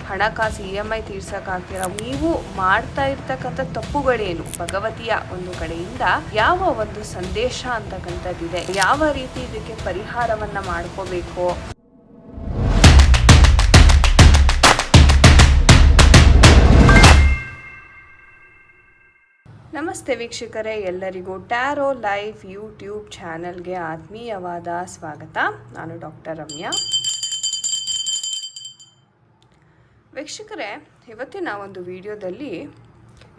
ಹಣಕಾಸು EMI ತೀರ್ಸೋಕ್ಕಾಗ್ತೀರಾ, ನೀವು ಮಾಡ್ತಾ ಇರ್ತಕ್ಕಂಥ ತಪ್ಪುಗಳೇನು, ಭಗವತಿಯ ಒಂದು ಕಡೆಯಿಂದ ಯಾವ ಒಂದು ಸಂದೇಶ ಅಂತಕ್ಕಂಥದ್ದಿದೆ, ಯಾವ ರೀತಿ ಇದಕ್ಕೆ ಪರಿಹಾರವನ್ನು ಮಾಡ್ಕೋಬೇಕು. ನಮಸ್ತೆ ವೀಕ್ಷಕರೇ, ಎಲ್ಲರಿಗೂ ಟ್ಯಾರೋ ಲೈಫ್ ಯೂಟ್ಯೂಬ್ ಚಾನಲ್ಗೆ ಆತ್ಮೀಯವಾದ ಸ್ವಾಗತ. ನಾನು ಡಾಕ್ಟರ್ ರಮ್ಯಾ. ವೀಕ್ಷಕರೇ, ಇವತ್ತಿನ ಒಂದು ವಿಡಿಯೋದಲ್ಲಿ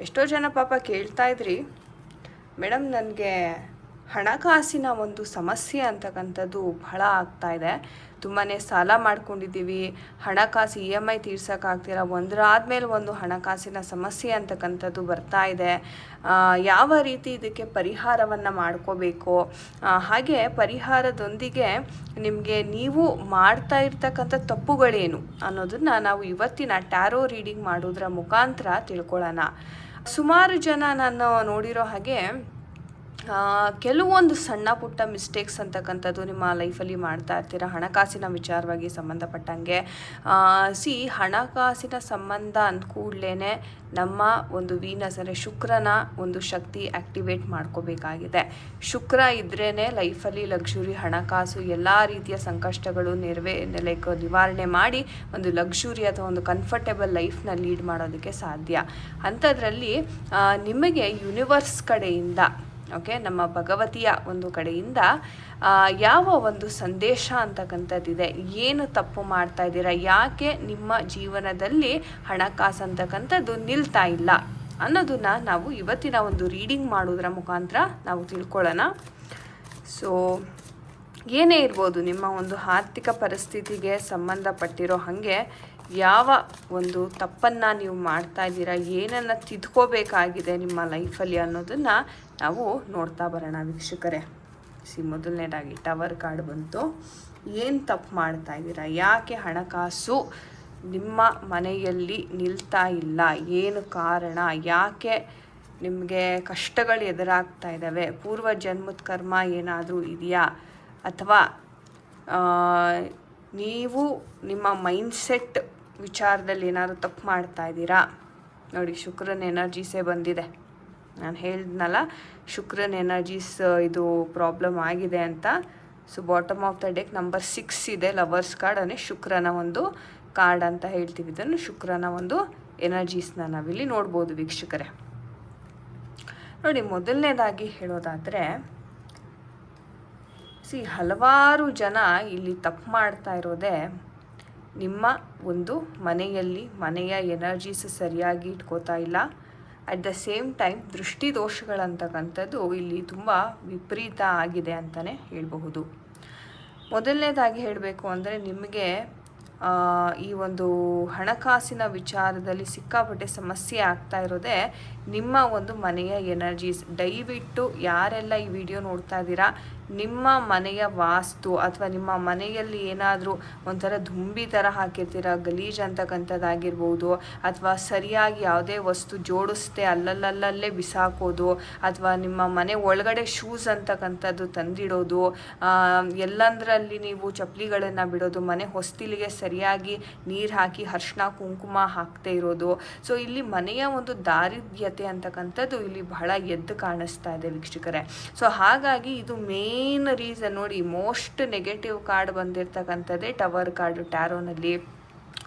ಎಷ್ಟೋ ಜನ ಪಾಪ ಕೇಳ್ತಾ ಇದ್ರಿ, ಮೇಡಮ್ ನನಗೆ ಹಣಕಾಸಿನ ಒಂದು ಸಮಸ್ಯೆ ಅಂತಕ್ಕಂಥದ್ದು ಬಹಳ ಆಗ್ತಾ ಇದೆ, ತುಂಬಾ ಸಾಲ ಮಾಡ್ಕೊಂಡಿದ್ದೀವಿ, ಹಣಕಾಸು EMI ತೀರ್ಸೋಕ್ಕಾಗ್ತೀರಾ, ಒಂದರಾದ್ಮೇಲೆ ಒಂದು ಹಣಕಾಸಿನ ಸಮಸ್ಯೆ ಅಂತಕ್ಕಂಥದ್ದು ಬರ್ತಾ ಇದೆ, ಯಾವ ರೀತಿ ಇದಕ್ಕೆ ಪರಿಹಾರವನ್ನು ಮಾಡ್ಕೋಬೇಕು, ಹಾಗೆ ಪರಿಹಾರದೊಂದಿಗೆ ನಿಮಗೆ ನೀವು ಮಾಡ್ತಾ ಇರ್ತಕ್ಕಂಥ ತಪ್ಪುಗಳೇನು ಅನ್ನೋದನ್ನು ನಾವು ಇವತ್ತಿನ ಟ್ಯಾರೋ ರೀಡಿಂಗ್ ಮಾಡೋದ್ರ ಮುಖಾಂತರ ತಿಳ್ಕೊಳ್ಳೋಣ. ಸುಮಾರು ಜನ ನಾನು ನೋಡಿರೋ ಹಾಗೆ ಕೆಲವೊಂದು ಸಣ್ಣ ಪುಟ್ಟ ಮಿಸ್ಟೇಕ್ಸ್ ಅಂತಕ್ಕಂಥದ್ದು ನಿಮ್ಮ ಲೈಫಲ್ಲಿ ಮಾಡ್ತಾ ಇರ್ತೀರ, ಹಣಕಾಸಿನ ವಿಚಾರವಾಗಿ ಸಂಬಂಧಪಟ್ಟಂಗೆ. ಹಣಕಾಸಿನ ಸಂಬಂಧ ಅಂದ ಕೂಡಲೇ ನಮ್ಮ ಒಂದು ವೀನಸ್ ಅಂದರೆ ಶುಕ್ರನ ಒಂದು ಶಕ್ತಿ ಆ್ಯಕ್ಟಿವೇಟ್ ಮಾಡ್ಕೋಬೇಕಾಗಿದೆ. ಶುಕ್ರ ಇದ್ರೇ ಲೈಫಲ್ಲಿ ಲಕ್ಸುರಿ, ಹಣಕಾಸು, ಎಲ್ಲ ರೀತಿಯ ಸಂಕಷ್ಟಗಳು ನಿವಾರಣೆ ಮಾಡಿ ಒಂದು ಲಕ್ಸುರಿ ಅಥವಾ ಒಂದು ಕಂಫರ್ಟೇಬಲ್ ಲೈಫ್ನ ಲೀಡ್ ಮಾಡೋದಕ್ಕೆ ಸಾಧ್ಯ. ಅಂಥದ್ರಲ್ಲಿ ನಿಮಗೆ ಯೂನಿವರ್ಸ್ ಕಡೆಯಿಂದ, ನಮ್ಮ ಭಗವತಿಯ ಒಂದು ಕಡೆಯಿಂದ ಯಾವ ಒಂದು ಸಂದೇಶ ಅಂತಕ್ಕಂಥದ್ದಿದೆ, ಏನು ತಪ್ಪು ಮಾಡ್ತಾ ಇದ್ದೀರಾ, ಯಾಕೆ ನಿಮ್ಮ ಜೀವನದಲ್ಲಿ ಹಣಕಾಸು ಅಂತಕ್ಕಂಥದ್ದು ನಿಲ್ತಾ ಇಲ್ಲ ಅನ್ನೋದನ್ನ ನಾವು ಇವತ್ತಿನ ಒಂದು ರೀಡಿಂಗ್ ಮಾಡೋದ್ರ ಮುಖಾಂತರ ನಾವು ತಿಳ್ಕೊಳ್ಳೋಣ. ಸೊ ಏನೇ ಇರ್ಬೋದು, ನಿಮ್ಮ ಒಂದು ಆರ್ಥಿಕ ಪರಿಸ್ಥಿತಿಗೆ ಸಂಬಂಧಪಟ್ಟಿರೋ ಹಾಗೆ ಯಾವ ಒಂದು ತಪ್ಪನ್ನು ನೀವು ಮಾಡ್ತಾ ಇದ್ದೀರಾ, ಏನನ್ನು ತಿದ್ಕೋಬೇಕಾಗಿದೆ ನಿಮ್ಮ ಲೈಫಲ್ಲಿ ಅನ್ನೋದನ್ನು ನಾವು ನೋಡ್ತಾ ಬರೋಣ ವೀಕ್ಷಕರೇ. ಮೊದಲನೇದಾಗಿ ಟವರ್ ಕಾರ್ಡ್ ಬಂತು. ಏನು ತಪ್ಪು ಮಾಡ್ತಾ ಇದ್ದೀರಾ, ಯಾಕೆ ಹಣಕಾಸು ನಿಮ್ಮ ಮನೆಯಲ್ಲಿ ನಿಲ್ತಾ ಇಲ್ಲ, ಏನು ಕಾರಣ, ಯಾಕೆ ನಿಮಗೆ ಕಷ್ಟಗಳು ಎದುರಾಗ್ತಾ ಇದ್ದಾವೆ, ಪೂರ್ವ ಜನ್ಮದ ಕರ್ಮ ಏನಾದರೂ ಇದೆಯಾ, ಅಥವಾ ನೀವು ನಿಮ್ಮ ಮೈಂಡ್ಸೆಟ್ ವಿಚಾರದಲ್ಲಿ ಏನಾದರೂ ತಪ್ಪು ಮಾಡ್ತಾ ಇದ್ದೀರಾ. ನೋಡಿ, ಶುಕ್ರನ ಎನರ್ಜೀಸೇ ಬಂದಿದೆ. ನಾನು ಹೇಳಿದ್ನಲ್ಲ, ಶುಕ್ರನ ಎನರ್ಜೀಸ್ ಇದು ಪ್ರಾಬ್ಲಮ್ ಆಗಿದೆ ಅಂತ. So bottom of the deck number 6 ಇದೆ, ಲವರ್ಸ್ ಕಾರ್ಡ್, ಅಂದರೆ ಶುಕ್ರನ ಒಂದು ಕಾರ್ಡ್ ಅಂತ ಹೇಳ್ತೀವಿ. ಇದನ್ನು ಶುಕ್ರನ ಒಂದು ಎನರ್ಜೀಸ್ನ ನಾವಿಲ್ಲಿ ನೋಡ್ಬೋದು ವೀಕ್ಷಕರೇ. ನೋಡಿ, ಮೊದಲನೇದಾಗಿ ಹೇಳೋದಾದರೆ, ಹಲವಾರು ಜನ ಇಲ್ಲಿ ತಪ್ಪು ಮಾಡ್ತಾ ಇರೋದೇ ನಿಮ್ಮ ಒಂದು ಮನೆಯ ಎನರ್ಜೀಸ್ ಸರಿಯಾಗಿ ಇಟ್ಕೋತಾ ಇಲ್ಲ. ಅಟ್ ದ ಸೇಮ್ ಟೈಮ್ ದೃಷ್ಟಿ ದೋಷಗಳಂತಕ್ಕಂಥದ್ದು ಇಲ್ಲಿ ತುಂಬ ವಿಪರೀತ ಆಗಿದೆ ಅಂತಲೇ ಹೇಳಬಹುದು. ಮೊದಲನೇದಾಗಿ ಹೇಳಬೇಕು ಅಂದರೆ, ನಿಮಗೆ ಈ ಒಂದು ಹಣಕಾಸಿನ ವಿಚಾರದಲ್ಲಿ ಸಿಕ್ಕಾಪಟ್ಟೆ ಸಮಸ್ಯೆ ಆಗ್ತಾ ಇರೋದೇ ನಿಮ್ಮ ಒಂದು ಮನೆಯ ಎನರ್ಜೀಸ್. ದಯವಿಟ್ಟು ಯಾರೆಲ್ಲ ಈ ವಿಡಿಯೋ ನೋಡ್ತಾ ಇದ್ದೀರಾ, ನಿಮ್ಮ ಮನೆಯ ವಾಸ್ತು ಅಥವಾ ನಿಮ್ಮ ಮನೆಯಲ್ಲಿ ಏನಾದರೂ ಒಂಥರ ದುಂಬಿ ಥರ ಹಾಕಿರ್ತೀರ, ಗಲೀಜು ಅಂತಕ್ಕಂಥದ್ದಾಗಿರ್ಬೋದು, ಅಥವಾ ಸರಿಯಾಗಿ ಯಾವುದೇ ವಸ್ತು ಜೋಡಿಸ್ದೆ ಅಲ್ಲಲ್ಲೇ ಬಿಸಾಕೋದು, ಅಥವಾ ನಿಮ್ಮ ಮನೆ ಒಳಗಡೆ ಶೂಸ್ ಅಂತಕ್ಕಂಥದ್ದು ತಂದಿಡೋದು, ಎಲ್ಲಂದರಲ್ಲಿ ನೀವು ಚಪ್ಪಲಿಗಳನ್ನು ಬಿಡೋದು, ಮನೆ ಹೊಸ್ತಿಲಿಗೆ ಸರಿಯಾಗಿ ನೀರು ಹಾಕಿ ಅರಿಶಿನ ಕುಂಕುಮ ಹಾಕ್ತಾ ಇರೋದು. ಸೊ ಇಲ್ಲಿ ಮನೆಯ ಒಂದು ದಾರಿದ್ರ್ಯತೆ ಅಂತಕ್ಕಂಥದ್ದು ಇಲ್ಲಿ ಬಹಳ ಎದ್ದು ಕಾಣಿಸ್ತಾ ಇದೆ ವೀಕ್ಷಕರೇ. ಸೊ ಹಾಗಾಗಿ ಇದು ಮೇನ್ ರೀಸನ್. ನೋಡಿ, ಮೋಸ್ಟ್ ನೆಗೆಟಿವ್ ಕಾರ್ಡ್ ಬಂದಿರತಕ್ಕಂಥದ್ದೇ ಟವರ್ ಕಾರ್ಡ್ ಟ್ಯಾರೋನಲ್ಲಿ.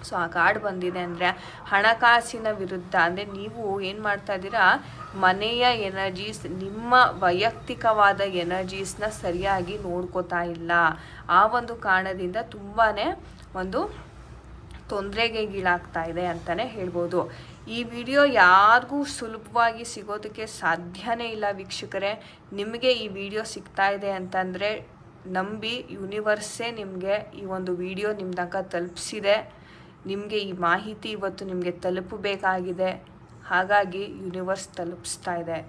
ಸೊ ಆ ಕಾರ್ಡ್ ಬಂದಿದೆ ಅಂದರೆ ಹಣಕಾಸಿನ ವಿರುದ್ಧ, ಅಂದರೆ ನೀವು ಏನು ಮಾಡ್ತಾ ಇದ್ದೀರಾ, ಮನೆಯ ಎನರ್ಜೀಸ್, ನಿಮ್ಮ ವೈಯಕ್ತಿಕವಾದ ಎನರ್ಜೀಸ್ನ ಸರಿಯಾಗಿ ನೋಡ್ಕೋತಾ ಇಲ್ಲ. ಆ ಒಂದು ಕಾರಣದಿಂದ ತುಂಬಾ ಒಂದು ತೊಂದರೆಗೆ ಗೀಳಾಗ್ತಾ ಇದೆ ಅಂತಲೇ ಹೇಳ್ಬೋದು. ಈ ವಿಡಿಯೋ ಯಾರಿಗೂ ಸುಲಭವಾಗಿ ಸಿಗೋದಕ್ಕೆ ಸಾಧ್ಯನೇ ಇಲ್ಲ ವೀಕ್ಷಕರೇ. ನಿಮಗೆ ಈ ವಿಡಿಯೋ ಸಿಗ್ತಾ ಇದೆ ಅಂತಂದರೆ ನಂಬಿ, ಯೂನಿವರ್ಸೇ ನಿಮಗೆ ಈ ಒಂದು ವಿಡಿಯೋ ನಿಮ್ಮ ತನಕ ತಲುಪಿಸಿದೆ. ನಿಮಗೆ ಈ ಮಾಹಿತಿ ಇವತ್ತು ನಿಮಗೆ ತಲುಪಬೇಕಾಗಿದೆ, ಹಾಗಾಗಿ ಯೂನಿವರ್ಸ್ ತಲುಪಿಸ್ತಾ ಇದೆ.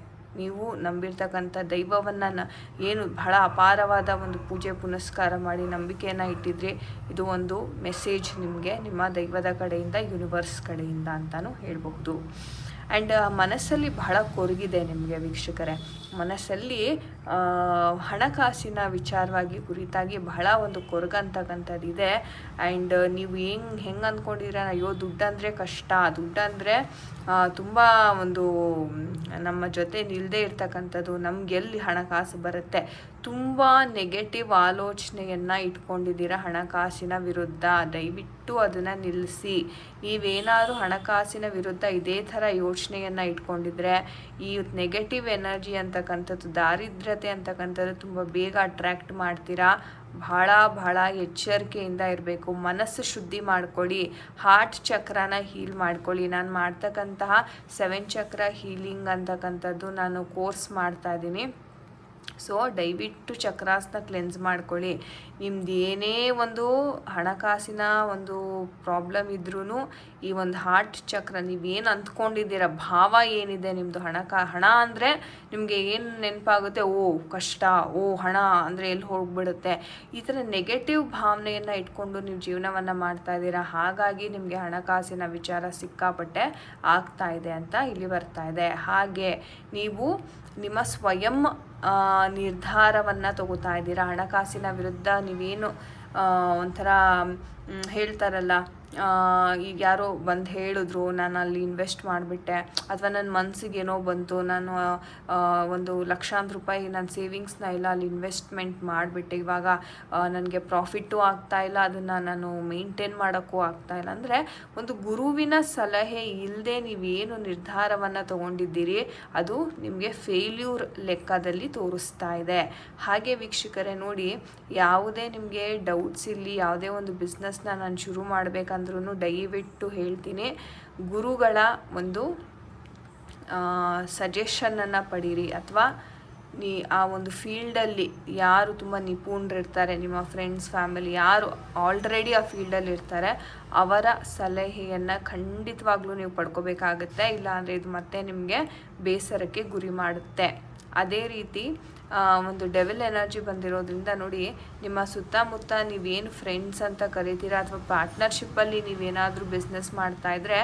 ನೀವು ನಂಬಿರ್ತಕ್ಕಂಥ ದೈವವನ್ನು ಏನು ಬಹಳ ಅಪಾರವಾದ ಒಂದು ಪೂಜೆ ಪುನಸ್ಕಾರ ಮಾಡಿ ನಂಬಿಕೆಯನ್ನು ಇಟ್ಟಿದ್ರಿ, ಇದು ಒಂದು ಮೆಸೇಜ್ ನಿಮಗೆ ನಿಮ್ಮ ದೈವದ ಕಡೆಯಿಂದ, ಯೂನಿವರ್ಸ್ ಕಡೆಯಿಂದ ಅಂತಲೂ ಹೇಳಬಹುದು. ಆ್ಯಂಡ್ ಮನಸ್ಸಲ್ಲಿ ಬಹಳ ಕೊರಗಿದೆ ನಿಮಗೆ ವೀಕ್ಷಕರೇ. ಮನಸ್ಸಲ್ಲಿ ಹಣಕಾಸಿನ ವಿಚಾರವಾಗಿ ಕುರಿತಾಗಿ ಬಹಳ ಒಂದು ಕೊರಗಂತಕ್ಕಂಥದ್ದಿದೆ. ಆ್ಯಂಡ್ ನೀವು ಹೆಂಗೆ ಅಂದ್ಕೊಂಡಿರ, ಅಯ್ಯೋ ದುಡ್ಡಂದರೆ ಕಷ್ಟ, ದುಡ್ಡಂದರೆ ತುಂಬ ಒಂದು ನಮ್ಮ ಜೊತೆ ನಿಲ್ಲದೆ ಇರ್ತಕ್ಕಂಥದ್ದು, ನಮಗೆಲ್ಲಿ ಹಣಕಾಸು ಬರುತ್ತೆ, ತುಂಬ ನೆಗೆಟಿವ್ ಆಲೋಚನೆಯನ್ನು ಇಟ್ಕೊಂಡಿದ್ದೀರ ಹಣಕಾಸಿನ ವಿರುದ್ಧ. ದಯವಿಟ್ಟು ಅದನ್ನು ನಿಲ್ಲಿಸಿ. ನೀವೇನಾದರೂ ಹಣಕಾಸಿನ ವಿರುದ್ಧ ಇದೇ ಥರ ಯೋಚನೆಯನ್ನು ಇಟ್ಕೊಂಡಿದ್ರೆ ಈ ನೆಗೆಟಿವ್ ಎನರ್ಜಿ ಅಂತಕ್ಕಂಥದ್ದು, ದಾರಿದ್ರ್ಯತೆ ಅಂತಕ್ಕಂಥದ್ದು ತುಂಬ ಬೇಗ ಅಟ್ರ್ಯಾಕ್ಟ್ ಮಾಡ್ತೀರಾ. ಬಹಳ ಎಚ್ಚರಿಕೆಯಿಂದ ಇರಬೇಕು. ಮನಸ್ಸು ಶುದ್ಧಿ ಮಾಡ್ಕೊಳ್ಳಿ, ಹಾರ್ಟ್ ಚಕ್ರನ ಹೀಲ್ ಮಾಡ್ಕೊಳ್ಳಿ. ನಾನು ಮಾಡ್ತಕ್ಕಂತಹ 7 ಚಕ್ರ ಹೀಲಿಂಗ್ ಅಂತಕ್ಕಂಥದ್ದು ನಾನು ಕೋರ್ಸ್ ಮಾಡ್ತಾ ಇದ್ದೀನಿ. ಸೊ ದಯವಿಟ್ಟು ಚಕ್ರಾಸ್ನ ಕ್ಲೆನ್ಸ್ ಮಾಡ್ಕೊಳ್ಳಿ. ನಿಮ್ದು ಏನೇ ಒಂದು ಹಣಕಾಸಿನ ಒಂದು ಪ್ರಾಬ್ಲಮ್ ಇದ್ರೂ ಈ ಒಂದು ಹಾರ್ಟ್ ಚಕ್ರ, ನೀವೇನು ಅಂದ್ಕೊಂಡಿದ್ದೀರ, ಭಾವ ಏನಿದೆ ನಿಮ್ಮದು, ಹಣ ಅಂದರೆ ನಿಮಗೆ ಏನು ನೆನಪಾಗುತ್ತೆ, ಓ ಕಷ್ಟ, ಓ ಹಣ ಅಂದರೆ ಎಲ್ಲಿ ಹೋಗ್ಬಿಡುತ್ತೆ, ಈ ಥರ ನೆಗೆಟಿವ್ ಭಾವನೆಯನ್ನು ಇಟ್ಕೊಂಡು ನೀವು ಜೀವನವನ್ನು ಮಾಡ್ತಾ ಇದ್ದೀರಾ. ಹಾಗಾಗಿ ನಿಮಗೆ ಹಣಕಾಸಿನ ವಿಚಾರ ಸಿಕ್ಕಾಪಟ್ಟೆ ಆಗ್ತಾ ಇದೆ ಅಂತ ಇಲ್ಲಿ ಬರ್ತಾ ಇದೆ. ಹಾಗೆ ನೀವು ನಿಮ್ಮ ಸ್ವಯಂ ನಿರ್ಧಾರವನ್ನು ತಗೋತಾ ಇದ್ದೀರಾ. ಹಣಕಾಸಿನ ವಿರುದ್ಧ ನೀವೇನು ಒಂಥರ ಹೇಳ್ತಾರಲ್ಲ, ಈಗ ಯಾರೋ ಬಂದು ಹೇಳಿದ್ರು, ನಾನು ಅಲ್ಲಿ ಇನ್ವೆಸ್ಟ್ ಮಾಡಿಬಿಟ್ಟೆ, ಅಥವಾ ನನ್ನ ಮನಸ್ಸಿಗೆ ಏನೋ ಬಂತು, ನಾನು ಒಂದು ಲಕ್ಷಾಂತರ ರೂಪಾಯಿ ನನ್ನ ಸೇವಿಂಗ್ಸ್ನ ಎಲ್ಲ ಅಲ್ಲಿ ಇನ್ವೆಸ್ಟ್ಮೆಂಟ್ ಮಾಡಿಬಿಟ್ಟೆ, ಇವಾಗ ನನಗೆ ಪ್ರಾಫಿಟ್ಟು ಆಗ್ತಾಯಿಲ್ಲ, ಅದನ್ನು ನಾನು ಮೇಂಟೈನ್ ಮಾಡೋಕ್ಕೂ ಆಗ್ತಾಯಿಲ್ಲ ಅಂದರೆ, ಒಂದು ಗುರುವಿನ ಸಲಹೆ ಇಲ್ಲದೆ ನೀವೇನು ನಿರ್ಧಾರವನ್ನು ತೊಗೊಂಡಿದ್ದೀರಿ ಅದು ನಿಮಗೆ ಫೇಲ್ಯೂರ್ ಲೆಕ್ಕದಲ್ಲಿ ತೋರಿಸ್ತಾ ಇದೆ. ಹಾಗೆ ವೀಕ್ಷಕರೇ ನೋಡಿ, ಯಾವುದೇ ನಿಮಗೆ ಡೌಟ್ಸ್ ಇಲ್ಲಿ, ಯಾವುದೇ ಒಂದು ಬಿಸ್ನೆಸ್ನ ನಾನು ಶುರು ಮಾಡಬೇಕಂದ್ರೂ ದಯವಿಟ್ಟು ಹೇಳ್ತೀನಿ, ಗುರುಗಳ ಒಂದು ಸಜೆಷನನ್ನು ಪಡೀರಿ. ಅಥವಾ ಆ ಒಂದು ಫೀಲ್ಡಲ್ಲಿ ಯಾರು ತುಂಬ ನಿಪುಣರಿರ್ತಾರೆ, ನಿಮ್ಮ ಫ್ರೆಂಡ್ಸ್, ಫ್ಯಾಮಿಲಿ ಯಾರು ಆಲ್ರೆಡಿ ಆ ಫೀಲ್ಡಲ್ಲಿ ಇರ್ತಾರೆ, ಅವರ ಸಲಹೆಯನ್ನು ಖಂಡಿತವಾಗ್ಲೂ ನೀವು ಪಡ್ಕೋಬೇಕಾಗುತ್ತೆ. ಇಲ್ಲಾಂದರೆ ಇದು ಮತ್ತೆ ನಿಮಗೆ ಬೇಸರಕ್ಕೆ ಗುರಿ ಮಾಡುತ್ತೆ. ಅದೇ ರೀತಿ ಒಂದು ಡೆವಿಲ್ ಎನರ್ಜಿ ಬಂದಿರೋದ್ರಿಂದ ನೋಡಿ, ನಿಮ್ಮ ಸುತ್ತಮುತ್ತ ನೀವೇನು ಫ್ರೆಂಡ್ಸ್ ಅಂತ ಕರಿತೀರಾ, ಅಥವಾ ಪಾರ್ಟ್ನರ್ಶಿಪ್ಪಲ್ಲಿ ನೀವೇನಾದರೂ ಬಿಸ್ನೆಸ್ ಮಾಡ್ತಾಯಿದ್ರೆ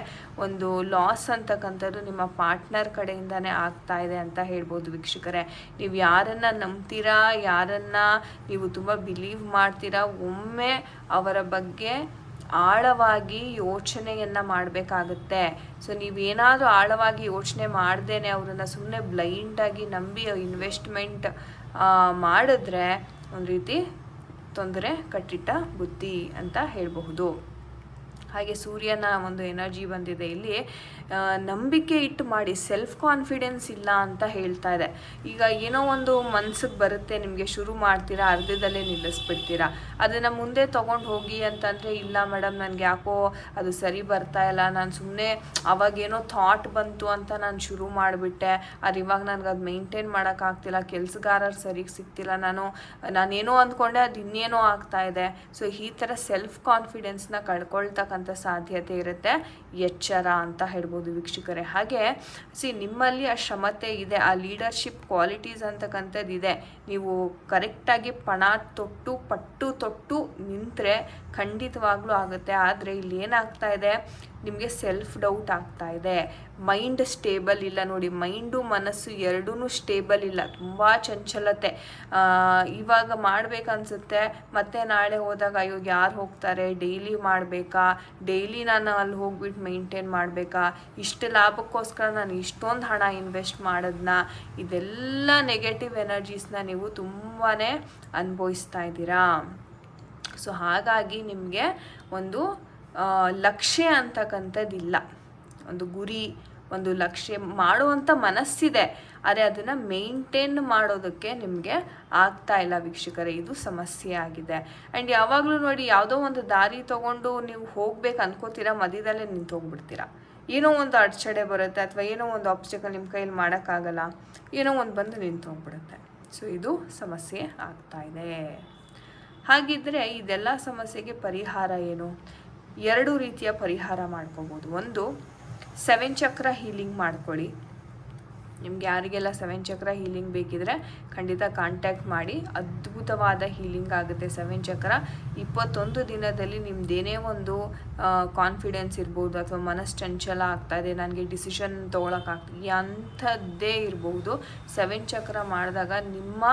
ಒಂದು ಲಾಸ್ ಅಂತಕ್ಕಂಥದ್ದು ನಿಮ್ಮ ಪಾರ್ಟ್ನರ್ ಕಡೆಯಿಂದನೇ ಆಗ್ತಾ ಇದೆ ಅಂತ ಹೇಳ್ಬೋದು ವೀಕ್ಷಕರೇ. ನೀವು ಯಾರನ್ನು ನಂಬ್ತೀರಾ, ಯಾರನ್ನು ನೀವು ತುಂಬ ಬಿಲೀವ್ ಮಾಡ್ತೀರಾ, ಒಮ್ಮೆ ಅವರ ಬಗ್ಗೆ ಆಳವಾಗಿ ಯೋಚನೆಯನ್ನು ಮಾಡಬೇಕಾಗುತ್ತೆ. ಸೊ ನೀವೇನಾದರೂ ಆಳವಾಗಿ ಯೋಚನೆ ಮಾಡ್ದೇನೆ ಅವರನ್ನು ಸುಮ್ಮನೆ ಬ್ಲೈಂಡಾಗಿ ನಂಬಿ ಇನ್ವೆಸ್ಟ್ಮೆಂಟ್ ಮಾಡಿದ್ರೆ ಒಂದು ರೀತಿ ತೊಂದರೆ ಕಟ್ಟಿಟ್ಟ ಬುದ್ಧಿ ಅಂತ ಹೇಳಬಹುದು. ಹಾಗೆ ಸೂರ್ಯನ ಒಂದು ಎನರ್ಜಿ ಬಂದಿದೆ ಇಲ್ಲಿ. ನಂಬಿಕೆ ಇಟ್ಟು ಮಾಡಿ, ಸೆಲ್ಫ್ ಕಾನ್ಫಿಡೆನ್ಸ್ ಇಲ್ಲ ಅಂತ ಹೇಳ್ತಾ ಇದೆ. ಈಗ ಏನೋ ಒಂದು ಮನ್ಸಿಗೆ ಬರುತ್ತೆ, ನಿಮಗೆ ಶುರು ಮಾಡ್ತೀರಾ, ಅರ್ಧದಲ್ಲೇ ನಿಲ್ಲಿಸ್ಬಿಡ್ತೀರಾ. ಅದನ್ನು ಮುಂದೆ ತೊಗೊಂಡು ಹೋಗಿ ಅಂತಂದರೆ, ಇಲ್ಲ ಮೇಡಮ್ ನನಗೆ ಯಾಕೋ ಅದು ಸರಿ ಬರ್ತಾ ಇಲ್ಲ, ನಾನು ಸುಮ್ಮನೆ ಅವಾಗೇನೋ ಥಾಟ್ ಬಂತು ಅಂತ ನಾನು ಶುರು ಮಾಡಿಬಿಟ್ಟೆ, ಅದು ಇವಾಗ ನನಗೆ ಅದು ಮೇಂಟೈನ್ ಮಾಡೋಕ್ಕಾಗ್ತಿಲ್ಲ, ಕೆಲಸಗಾರರು ಸರಿಗೆ ಸಿಗ್ತಿಲ್ಲ, ನಾನೇನೋ ಅಂದ್ಕೊಂಡೆ ಅದು ಇನ್ನೇನೋ ಆಗ್ತಾ ಇದೆ. ಸೊ ಈ ಥರ ಸೆಲ್ಫ್ ಕಾನ್ಫಿಡೆನ್ಸ್ನ ಕಳ್ಕೊಳ್ತಕ್ಕಂಥ ಸಾಧ್ಯತೆ ಇರುತ್ತೆ. ಎಚ್ಚರ ಅಂತ ಹೇಳ್ಬೋದು ವೀಕ್ಷಕರೇ. ಹಾಗೆ ನಿಮ್ಮಲ್ಲಿ ಆ ಕ್ಷಮತೆ ಇದೆ, ಆ ಲೀಡರ್ಶಿಪ್ ಕ್ವಾಲಿಟೀಸ್ ಅಂತಕ್ಕಂಥದ್ದು ಇದೆ. ನೀವು ಕರೆಕ್ಟಾಗಿ ಪಟ್ಟು ತೊಟ್ಟು ನಿಂತರೆ ಖಂಡಿತವಾಗ್ಲೂ ಆಗುತ್ತೆ. ಆದರೆ ಇಲ್ಲಿ ಏನಾಗ್ತಾ ಇದೆ, ನಿಮಗೆ ಸೆಲ್ಫ್ ಡೌಟ್ ಆಗ್ತಾ ಇದೆ. ಮೈಂಡ್ ಸ್ಟೇಬಲ್ ಇಲ್ಲ ನೋಡಿ, ಮೈಂಡು ಮನಸ್ಸು ಎರಡೂ ಸ್ಟೇಬಲ್ ಇಲ್ಲ, ತುಂಬ ಚಂಚಲತೆ. ಇವಾಗ ಮಾಡಬೇಕನ್ಸುತ್ತೆ, ಮತ್ತೆ ನಾಳೆ ಹೋದಾಗ ಅಯ್ಯೋ ಯಾರು ಹೋಗ್ತಾರೆ, ಡೈಲಿ ಮಾಡಬೇಕಾ, ಡೈಲಿ ನಾನು ಅಲ್ಲಿ ಹೋಗ್ಬಿಟ್ಟು ಮೇಂಟೈನ್ ಮಾಡಬೇಕಾ, ಇಷ್ಟು ಲಾಭಕ್ಕೋಸ್ಕರ ನಾನು ಇಷ್ಟೊಂದು ಹಣ ಇನ್ವೆಸ್ಟ್ ಮಾಡೋದನ್ನ, ಇದೆಲ್ಲ ನೆಗೆಟಿವ್ ಎನರ್ಜೀಸ್ನ ನೀವು ತುಂಬಾ ಅನುಭವಿಸ್ತಾ ಇದ್ದೀರಾ. ಸೊ ಹಾಗಾಗಿ ನಿಮಗೆ ಒಂದು ಲಕ್ಷ್ಯ ಅಂತಕ್ಕಂಥದ್ದಿಲ್ಲ, ಒಂದು ಗುರಿ, ಒಂದು ಲಕ್ಷ್ಯ ಮಾಡುವಂಥ ಮನಸ್ಸಿದೆ, ಆದರೆ ಅದನ್ನು ಮೇಂಟೈನ್ ಮಾಡೋದಕ್ಕೆ ನಿಮಗೆ ಆಗ್ತಾ ಇಲ್ಲ ವೀಕ್ಷಕರೇ. ಇದು ಸಮಸ್ಯೆ ಆಗಿದೆ. ಆ್ಯಂಡ್ ಯಾವಾಗಲೂ ನೋಡಿ, ಯಾವುದೋ ಒಂದು ದಾರಿ ತೊಗೊಂಡು ನೀವು ಹೋಗ್ಬೇಕು ಅನ್ಕೋತೀರಾ, ಮಧ್ಯದಲ್ಲೇ ನಿಂತು ಹೋಗ್ಬಿಡ್ತೀರಾ. ಏನೋ ಒಂದು ಅಡಚಣೆ ಬರುತ್ತೆ, ಅಥವಾ ಏನೋ ಒಂದು ಆಬ್ಸ್ಟಿಕಲ್ ನಿಮ್ಮ ಕೈಯಲ್ಲಿ ಮಾಡೋಕ್ಕಾಗಲ್ಲ, ಏನೋ ಒಂದು ಬಂದು ನಿಂತು ಹೋಗ್ಬಿಡುತ್ತೆ. ಸೊ ಇದು ಸಮಸ್ಯೆ ಆಗ್ತಾ ಇದೆ. ಹಾಗಿದ್ದರೆ ಇದೆಲ್ಲ ಸಮಸ್ಯೆಗೆ ಪರಿಹಾರ ಏನು? 2 ರೀತಿಯ ಪರಿಹಾರ ಮಾಡ್ಕೋಬೋದು. ಒಂದು 7 ಚಕ್ರ ಹೀಲಿಂಗ್ ಮಾಡ್ಕೊಳ್ಳಿ. ನಿಮ್ಗೆ ಯಾರಿಗೆಲ್ಲ 7 ಚಕ್ರ ಹೀಲಿಂಗ್ ಬೇಕಿದ್ರೆ ಖಂಡಿತ ಕಾಂಟ್ಯಾಕ್ಟ್ ಮಾಡಿ. ಅದ್ಭುತವಾದ ಹೀಲಿಂಗ್ ಆಗುತ್ತೆ 7 ಚಕ್ರ. 21 ದಿನದಲ್ಲಿ ನಿಮ್ದೇನೇ ಒಂದು ಕಾನ್ಫಿಡೆನ್ಸ್ ಇರ್ಬೋದು ಅಥವಾ ಮನಸ್ಸು ಚಂಚಲ ಆಗ್ತಾಯಿದೆ, ನನಗೆ ಡಿಸಿಷನ್ ತೊಗೊಳಕ್ಕಾಗ್ತದೆ, ಅಂಥದ್ದೇ ಇರ್ಬೋದು, 7 ಚಕ್ರ ಮಾಡಿದಾಗ ನಿಮ್ಮ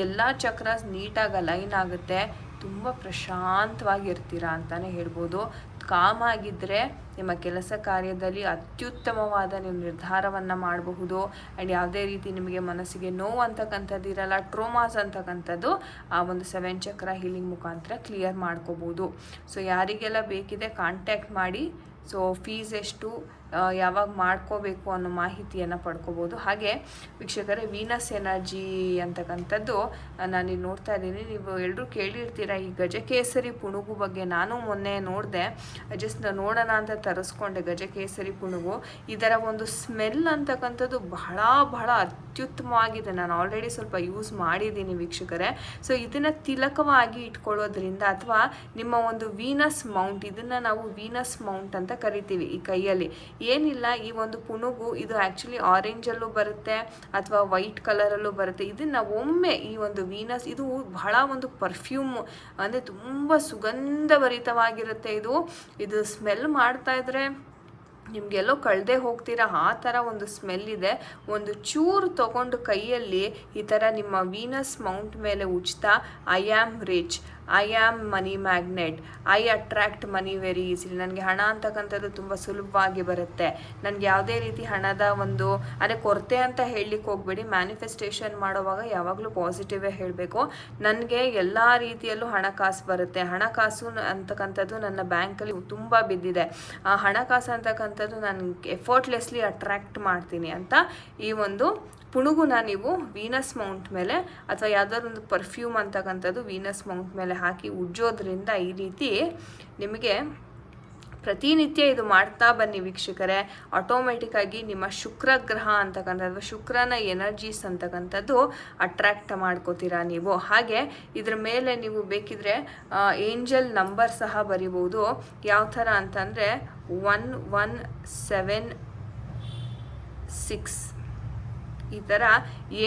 ಎಲ್ಲ ಚಕ್ರ ನೀಟಾಗಿ ಅಲೈನ್ ಆಗುತ್ತೆ. ತುಂಬ ಪ್ರಶಾಂತವಾಗಿರ್ತೀರಾ ಅಂತಲೇ ಹೇಳ್ಬೋದು. ಕಾಮ್ ಆಗಿದ್ದರೆ ನಿಮ್ಮ ಕೆಲಸ ಕಾರ್ಯದಲ್ಲಿ ಅತ್ಯುತ್ತಮವಾದ ನೀವು ನಿರ್ಧಾರವನ್ನು ಮಾಡಬಹುದು. ಆ್ಯಂಡ್ ಯಾವುದೇ ರೀತಿ ನಿಮಗೆ ಮನಸ್ಸಿಗೆ ನೋವು ಅಂತಕ್ಕಂಥದ್ದು ಇರಲ್ಲ. ಟ್ರೋಮಾಸ್ ಅಂತಕ್ಕಂಥದ್ದು ಆ ಒಂದು 7 ಚಕ್ರ ಹೀಲಿಂಗ್ ಮುಖಾಂತರ ಕ್ಲಿಯರ್ ಮಾಡ್ಕೋಬೋದು. ಸೊ ಯಾರಿಗೆಲ್ಲ ಬೇಕಿದೆ ಕಾಂಟ್ಯಾಕ್ಟ್ ಮಾಡಿ. ಸೊ ಫೀಸ್ ಎಷ್ಟು, ಯಾವಾಗ ಮಾಡ್ಕೋಬೇಕು ಅನ್ನೋ ಮಾಹಿತಿಯನ್ನು ಪಡ್ಕೋಬೋದು. ಹಾಗೆ ವೀಕ್ಷಕರೇ, ವೀನಸ್ ಎನರ್ಜಿ ಅಂತಕ್ಕಂಥದ್ದು ನಾನಿಲ್ಲಿ ನೋಡ್ತಾ ಇದ್ದೀನಿ. ನೀವು ಎಲ್ಲರೂ ಕೇಳಿರ್ತೀರ ಈ ಗಜಕೇಸರಿ ಪುಣುಗು ಬಗ್ಗೆ. ನಾನು ಮೊನ್ನೆ ನೋಡಿದೆ, ಜಸ್ಟ್ ನೋಡೋಣ ಅಂತ ತರಿಸ್ಕೊಂಡೆ ಗಜಕೇಸರಿ ಪುಣುಗು. ಇದರ ಒಂದು ಸ್ಮೆಲ್ ಅಂತಕ್ಕಂಥದ್ದು ಬಹಳ ಅತ್ಯುತ್ತಮವಾಗಿದೆ. ನಾನು ಆಲ್ರೆಡಿ ಸ್ವಲ್ಪ ಯೂಸ್ ಮಾಡಿದ್ದೀನಿ ವೀಕ್ಷಕರೇ. ಸೊ ಇದನ್ನು ತಿಲಕವಾಗಿ ಇಟ್ಕೊಳ್ಳೋದ್ರಿಂದ ಅಥವಾ ನಿಮ್ಮ ಒಂದು ವೀನಸ್ ಮೌಂಟ್, ಇದನ್ನು ನಾವು ವೀನಸ್ ಮೌಂಟ್ ಅಂತ ಕರಿತೀವಿ. ಈ ಕೈಯಲ್ಲಿ ಏನಿಲ್ಲ, ಈ ಒಂದು ಪುಣುಗು ಇದು ಆ್ಯಕ್ಚುಲಿ ಆರೆಂಜಲ್ಲೂ ಬರುತ್ತೆ ಅಥವಾ ವೈಟ್ ಕಲರಲ್ಲೂ ಬರುತ್ತೆ. ಇದನ್ನು ಒಮ್ಮೆ ಈ ಒಂದು ವೀನಸ್, ಇದು ಬಹಳ ಒಂದು ಪರ್ಫ್ಯೂಮ್ ಅಂದರೆ ತುಂಬ ಸುಗಂಧಭರಿತವಾಗಿರುತ್ತೆ. ಇದು ಸ್ಮೆಲ್ ಮಾಡ್ತಾ ಇದ್ರೆ ನಿಮಗೆಲ್ಲೋ ಕಳೆದೇ ಹೋಗ್ತೀರಾ, ಆ ಥರ ಒಂದು ಸ್ಮೆಲ್ ಇದೆ. ಒಂದು ಚೂರು ತೊಗೊಂಡು ಕೈಯಲ್ಲಿ ಈ ಥರ ನಿಮ್ಮ ವೀನಸ್ ಮೌಂಟ್ ಮೇಲೆ ಉಜ್ತಾ, I am rich, I am money magnet, I attract money very easily. ನನಗೆ ಹಣ ಅಂತಕ್ಕಂಥದ್ದು ತುಂಬ ಸುಲಭವಾಗಿ ಬರುತ್ತೆ. ನನಗೆ ಯಾವುದೇ ರೀತಿ ಹಣದ ಒಂದು ಅಂದರೆ ಕೊರತೆ ಅಂತ ಹೇಳಲಿಕ್ಕೆ ಹೋಗಬೇಡಿ. ಮ್ಯಾನಿಫೆಸ್ಟೇಷನ್ ಮಾಡೋವಾಗ ಯಾವಾಗಲೂ ಪಾಸಿಟಿವೇ ಹೇಳಬೇಕು. ನನಗೆ ಎಲ್ಲ ರೀತಿಯಲ್ಲೂ ಹಣಕಾಸು ಬರುತ್ತೆ. ಹಣಕಾಸು ಅಂತಕ್ಕಂಥದ್ದು ನನ್ನ ಬ್ಯಾಂಕಲ್ಲಿ ತುಂಬ ಬಿದ್ದಿದೆ. ಆ ಹಣಕಾಸು ಅಂತಕ್ಕಂಥದ್ದು ನಾನು ಎಫರ್ಟ್ಲೆಸ್ಲಿ ಅಟ್ರ್ಯಾಕ್ಟ್ ಮಾಡ್ತೀನಿ ಅಂತ ಈ ಒಂದು ಪುಣುಗುನ ನೀವು ವೀನಸ್ ಮೌಂಟ್ ಮೇಲೆ ಅಥವಾ ಯಾವುದಾದ್ರು ಒಂದು ಪರ್ಫ್ಯೂಮ್ ಅಂತಕ್ಕಂಥದ್ದು ವೀನಸ್ ಮೌಂಟ್ ಮೇಲೆ ಹಾಕಿ ಉಜ್ಜೋದ್ರಿಂದ ಈ ರೀತಿ ನಿಮಗೆ ಪ್ರತಿನಿತ್ಯ ಇದು ಮಾಡ್ತಾ ಬನ್ನಿ ವೀಕ್ಷಕರೇ. ಆಟೋಮೆಟಿಕ್ಕಾಗಿ ನಿಮ್ಮ ಶುಕ್ರ ಗ್ರಹ ಅಂತಕ್ಕಂಥದ್ದು, ಶುಕ್ರನ ಎನರ್ಜೀಸ್ ಅಂತಕ್ಕಂಥದ್ದು ಅಟ್ರ್ಯಾಕ್ಟ್ ಮಾಡ್ಕೋತೀರಾ ನೀವು. ಹಾಗೆ ಇದ್ರ ಮೇಲೆ ನೀವು ಬೇಕಿದ್ರೆ ಏಂಜಲ್ ನಂಬರ್ ಸಹ ಬರಿಬೋದು. ಯಾವ ಥರ ಅಂತಂದರೆ 1176 ಈ ಥರ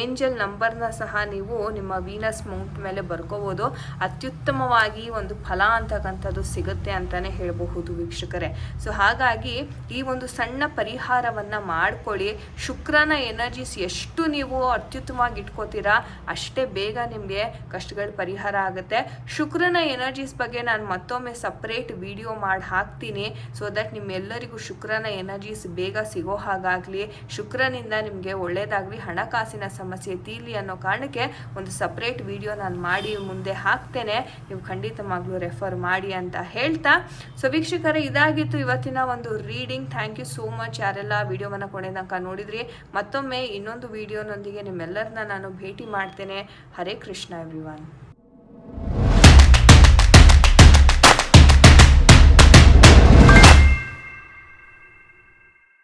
ಏಂಜಲ್ ನಂಬರ್ನ ಸಹ ನೀವು ನಿಮ್ಮ ವೀನಸ್ ಮೌಂಟ್ ಮೇಲೆ ಬರ್ಕೋಬೋದು. ಅತ್ಯುತ್ತಮವಾಗಿ ಒಂದು ಫಲ ಅಂತಕ್ಕಂಥದ್ದು ಸಿಗುತ್ತೆ ಅಂತಲೇ ಹೇಳಬಹುದು ವೀಕ್ಷಕರೇ. ಸೊ ಹಾಗಾಗಿ ಈ ಒಂದು ಸಣ್ಣ ಪರಿಹಾರವನ್ನು ಮಾಡ್ಕೊಳ್ಳಿ. ಶುಕ್ರನ ಎನರ್ಜೀಸ್ ಎಷ್ಟು ನೀವು ಅತ್ಯುತ್ತಮವಾಗಿ ಇಟ್ಕೋತೀರಾ ಅಷ್ಟೇ ಬೇಗ ನಿಮಗೆ ಕಷ್ಟಗಳ ಪರಿಹಾರ ಆಗುತ್ತೆ. ಶುಕ್ರನ ಎನರ್ಜೀಸ್ ಬಗ್ಗೆ ನಾನು ಮತ್ತೊಮ್ಮೆ ಸಪ್ರೇಟ್ ವಿಡಿಯೋ ಮಾಡಿ ಹಾಕ್ತೀನಿ. ಸೊ ದಟ್ ನಿಮ್ಮೆಲ್ಲರಿಗೂ ಶುಕ್ರನ ಎನರ್ಜೀಸ್ ಬೇಗ ಸಿಗೋ ಹಾಗಾಗಲಿ, ಶುಕ್ರನಿಂದ ನಿಮಗೆ ಒಳ್ಳೆಯದಾಗಲಿ, ಹಣಕಾಸಿನ ಸಮಸ್ಯೆ ತೀರ್ಲಿ ಅನ್ನೋ ಕಾರಣಕ್ಕೆ ಒಂದು ಸಪ್ರೇಟ್ ವಿಡಿಯೋ ನಾನು ಮಾಡಿ ಮುಂದೆ ಹಾಕ್ತೇನೆ. ನೀವು ಖಂಡಿತವಾಗ್ಲೂ ರೆಫರ್ ಮಾಡಿ ಅಂತ ಹೇಳ್ತಾ, ಸೊ ವೀಕ್ಷಕರೇ ಇದಾಗಿತ್ತು ಇವತ್ತಿನ ಒಂದು reading. Thank you so much ಯಾರೆಲ್ಲ ವಿಡಿಯೋವನ್ನು ಕೊನೆ ತನಕ ನೋಡಿದ್ರಿ. ಮತ್ತೊಮ್ಮೆ ಇನ್ನೊಂದು ವಿಡಿಯೋನೊಂದಿಗೆ ನಿಮ್ಮೆಲ್ಲರನ್ನ ನಾನು ಭೇಟಿ ಮಾಡ್ತೇನೆ. ಹರೇ ಕೃಷ್ಣ ಎವ್ರಿವನ್.